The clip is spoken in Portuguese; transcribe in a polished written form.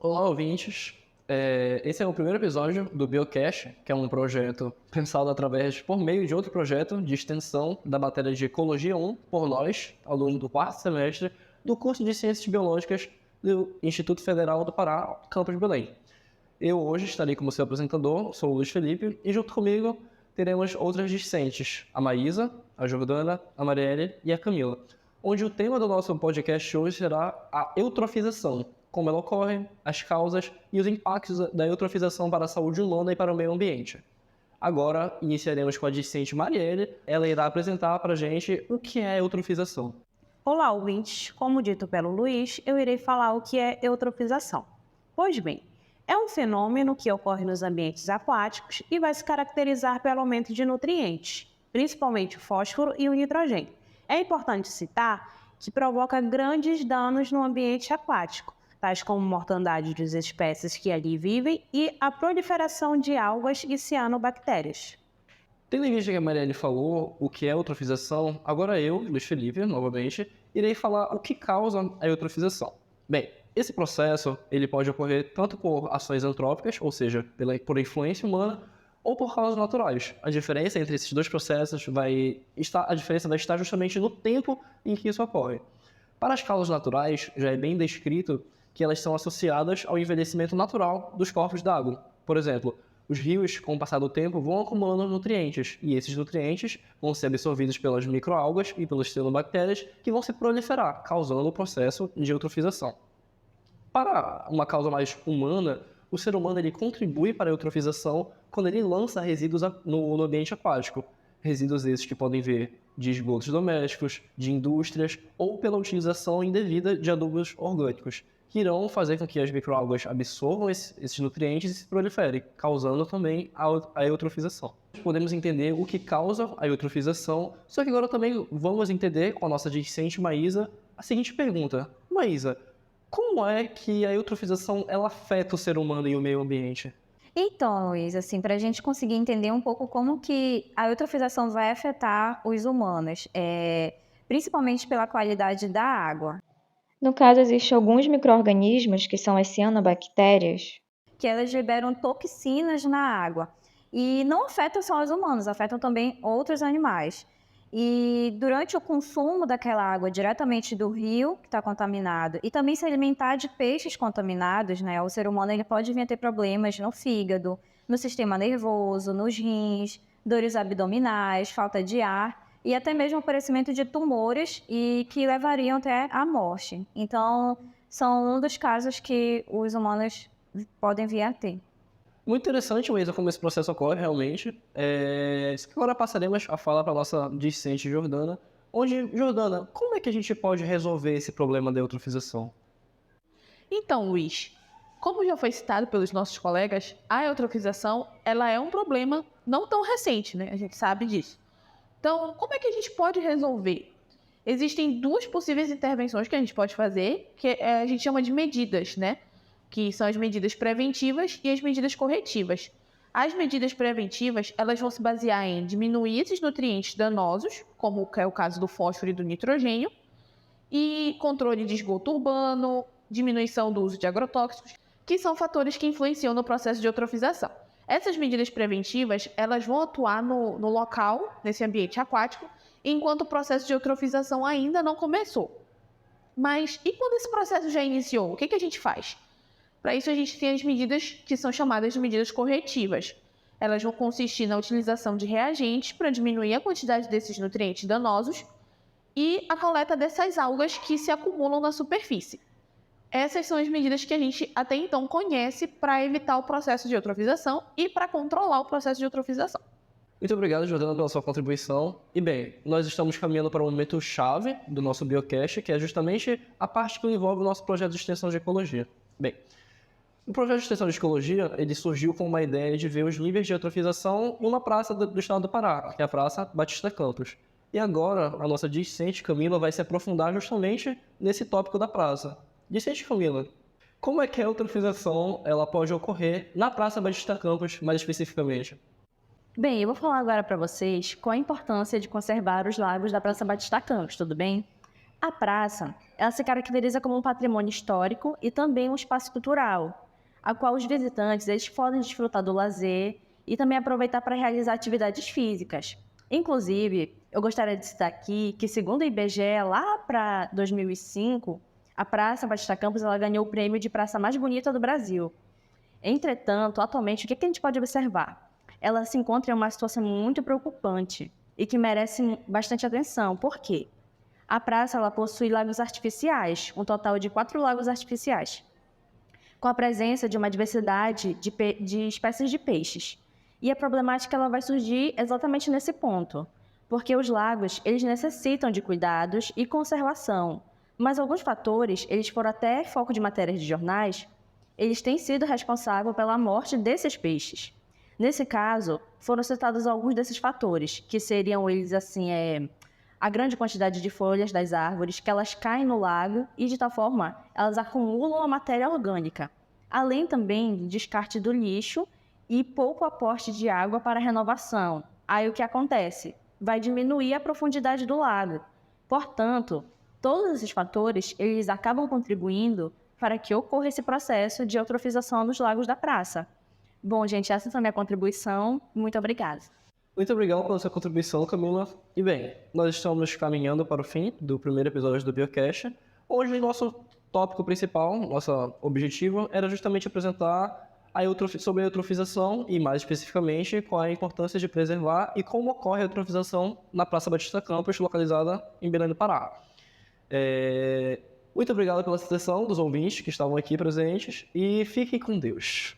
Olá, ouvintes. Esse é o primeiro episódio do Biocast, que é um projeto pensado por meio de outro projeto de extensão da matéria de Ecologia 1, por nós, alunos do quarto semestre do curso de Ciências Biológicas do Instituto Federal do Pará, campus Belém. Eu hoje estarei como seu apresentador, sou o Luiz Felipe, e junto comigo teremos outras discentes, a Maísa, a Jordana, a Marielle e a Camila, onde o tema do nosso podcast hoje será a eutrofização, como ela ocorre, as causas e os impactos da eutrofização para a saúde humana e para o meio ambiente. Agora, iniciaremos com a discente Marielle. Ela irá apresentar para a gente o que é eutrofização. Olá, ouvintes. Como dito pelo Luiz, eu irei falar o que é eutrofização. Pois bem, é um fenômeno que ocorre nos ambientes aquáticos e vai se caracterizar pelo aumento de nutrientes, principalmente o fósforo e o nitrogênio. É importante citar que provoca grandes danos no ambiente aquático, tais como mortandade das espécies que ali vivem e a proliferação de algas e cianobactérias. Tendo em vista que a Marielle falou o que é eutrofização, agora eu, Luiz Felipe, novamente, irei falar o que causa a eutrofização. Bem, esse processo ele pode ocorrer tanto por ações antrópicas, ou seja, por influência humana, ou por causas naturais. A diferença entre esses dois processos vai estar justamente no tempo em que isso ocorre. Para as causas naturais, já é bem descrito que elas são associadas ao envelhecimento natural dos corpos d'água. Por exemplo, os rios, com o passar do tempo, vão acumulando nutrientes, e esses nutrientes vão ser absorvidos pelas microalgas e pelas cianobactérias, que vão se proliferar, causando o processo de eutrofização. Para uma causa mais humana, o ser humano ele contribui para a eutrofização quando ele lança resíduos no ambiente aquático. Resíduos esses que podem vir de esgotos domésticos, de indústrias ou pela utilização indevida de adubos orgânicos, que irão fazer com que as microalgas absorvam esses nutrientes e se proliferem, causando também a eutrofização. Podemos entender o que causa a eutrofização, só que agora também vamos entender com a nossa discente Maísa a seguinte pergunta. Maísa, como é que a eutrofização ela afeta o ser humano e o meio ambiente? Então, Luiz, assim, para a gente conseguir entender um pouco como que a eutrofização vai afetar os humanos, principalmente pela qualidade da água. No caso, existem alguns micro-organismos, que são as cianobactérias, que elas liberam toxinas na água. E não afetam só os humanos, afetam também outros animais. E durante o consumo daquela água diretamente do rio, que está contaminado, e também se alimentar de peixes contaminados, né, o ser humano ele pode vir a ter problemas no fígado, no sistema nervoso, nos rins, dores abdominais, falta de ar e até mesmo aparecimento de tumores e que levariam até à morte. Então, são um dos casos que os humanos podem vir a ter. Muito interessante, Maísa, como esse processo ocorre realmente. Agora passaremos a falar para a nossa discente Jordana. Jordana, como é que a gente pode resolver esse problema da eutrofização? Então, Luiz, como já foi citado pelos nossos colegas, a eutrofização ela é um problema não tão recente, né? A gente sabe disso. Então, como é que a gente pode resolver? Existem duas possíveis intervenções que a gente pode fazer, que a gente chama de medidas, né? Que são as medidas preventivas e as medidas corretivas. As medidas preventivas, elas vão se basear em diminuir esses nutrientes danosos, como é o caso do fósforo e do nitrogênio, e controle de esgoto urbano, diminuição do uso de agrotóxicos, que são fatores que influenciam no processo de eutrofização. Essas medidas preventivas, elas vão atuar no local, nesse ambiente aquático, enquanto o processo de eutrofização ainda não começou. Mas e quando esse processo já iniciou, o que a gente faz? Para isso, a gente tem as medidas que são chamadas de medidas corretivas. Elas vão consistir na utilização de reagentes para diminuir a quantidade desses nutrientes danosos e a coleta dessas algas que se acumulam na superfície. Essas são as medidas que a gente até então conhece para evitar o processo de eutrofização e para controlar o processo de eutrofização. Muito obrigado, Jordana, pela sua contribuição. E bem, nós estamos caminhando para um momento chave do nosso Biocast, que é justamente a parte que envolve o nosso projeto de extensão de ecologia. Bem, o projeto de extensão de ecologia, ele surgiu com uma ideia de ver os níveis de eutrofização numa praça do estado do Pará, que é a Praça Batista Campos. E agora, a nossa discente Camila vai se aprofundar justamente nesse tópico da praça. Discente Camila, como é que a eutrofização ela pode ocorrer na Praça Batista Campos, mais especificamente? Bem, eu vou falar agora para vocês qual a importância de conservar os lagos da Praça Batista Campos, tudo bem? A praça, ela se caracteriza como um patrimônio histórico e também um espaço cultural, a qual os visitantes eles podem desfrutar do lazer e também aproveitar para realizar atividades físicas. Inclusive, eu gostaria de citar aqui que, segundo o IBGE, lá para 2005, a Praça Batista Campos ela ganhou o prêmio de praça mais bonita do Brasil. Entretanto, atualmente, o que a gente pode observar? Ela se encontra em uma situação muito preocupante e que merece bastante atenção. Por quê? A praça ela possui lagos artificiais, um total de 4 lagos artificiais, com a presença de uma diversidade de espécies de peixes. E a problemática ela vai surgir exatamente nesse ponto, porque os lagos eles necessitam de cuidados e conservação, mas alguns fatores, eles foram até foco de matérias de jornais, eles têm sido responsáveis pela morte desses peixes. Nesse caso, foram citados alguns desses fatores, que seriam eles assim, a grande quantidade de folhas das árvores, que elas caem no lago e, de tal forma, elas acumulam a matéria orgânica, além também do descarte do lixo e pouco aporte de água para a renovação. Aí o que acontece? Vai diminuir a profundidade do lago. Portanto, todos esses fatores, eles acabam contribuindo para que ocorra esse processo de eutrofização dos lagos da praça. Bom, gente, essa foi a minha contribuição. Muito obrigada. Muito obrigado pela sua contribuição, Camila. E bem, nós estamos caminhando para o fim do primeiro episódio do Biocast. Hoje, nosso tópico principal, nosso objetivo, era justamente apresentar sobre a eutrofização e, mais especificamente, qual é a importância de preservar e como ocorre a eutrofização na Praça Batista Campos, localizada em Belém do Pará. Muito obrigado pela atenção dos ouvintes que estavam aqui presentes e fiquem com Deus.